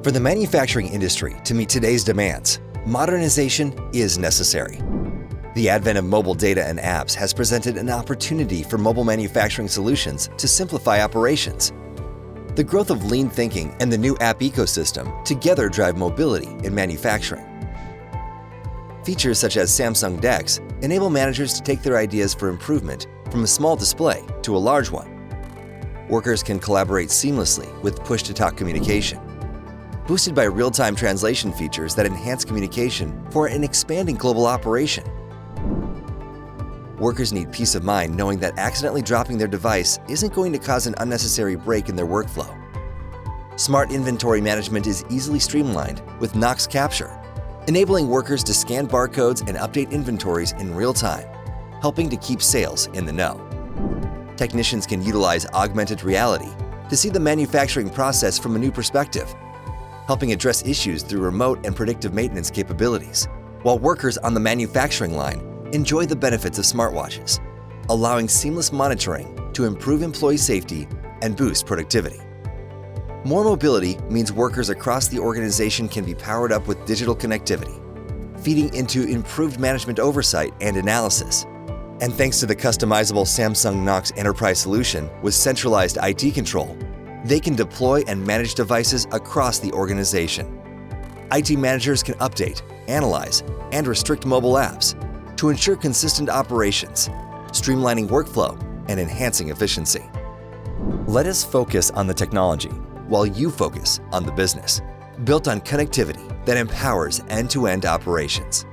For the manufacturing industry to meet today's demands, modernization is necessary. The advent of mobile data and apps has presented an opportunity for mobile manufacturing solutions to simplify operations. The growth of lean thinking and the new app ecosystem together drive mobility in manufacturing. Features such as Samsung DeX enable managers to take their ideas for improvement from a small display to a large one. Workers can collaborate seamlessly with push-to-talk communication, boosted by real-time translation features that enhance communication for an expanding global operation. Workers need peace of mind knowing that accidentally dropping their device isn't going to cause an unnecessary break in their workflow. Smart inventory management is easily streamlined with Knox Capture, enabling workers to scan barcodes and update inventories in real time, helping to keep sales in the know. Technicians can utilize augmented reality to see the manufacturing process from a new perspective, helping address issues through remote and predictive maintenance capabilities, while workers on the manufacturing line enjoy the benefits of smartwatches, allowing seamless monitoring to improve employee safety and boost productivity. More mobility means workers across the organization can be powered up with digital connectivity, feeding into improved management oversight and analysis. And thanks to the customizable Samsung Knox Enterprise solution with centralized IT control, they can deploy and manage devices across the organization. IT managers can update, analyze, and restrict mobile apps to ensure consistent operations, streamlining workflow, and enhancing efficiency. Let us focus on the technology while you focus on the business, built on connectivity that empowers end-to-end operations.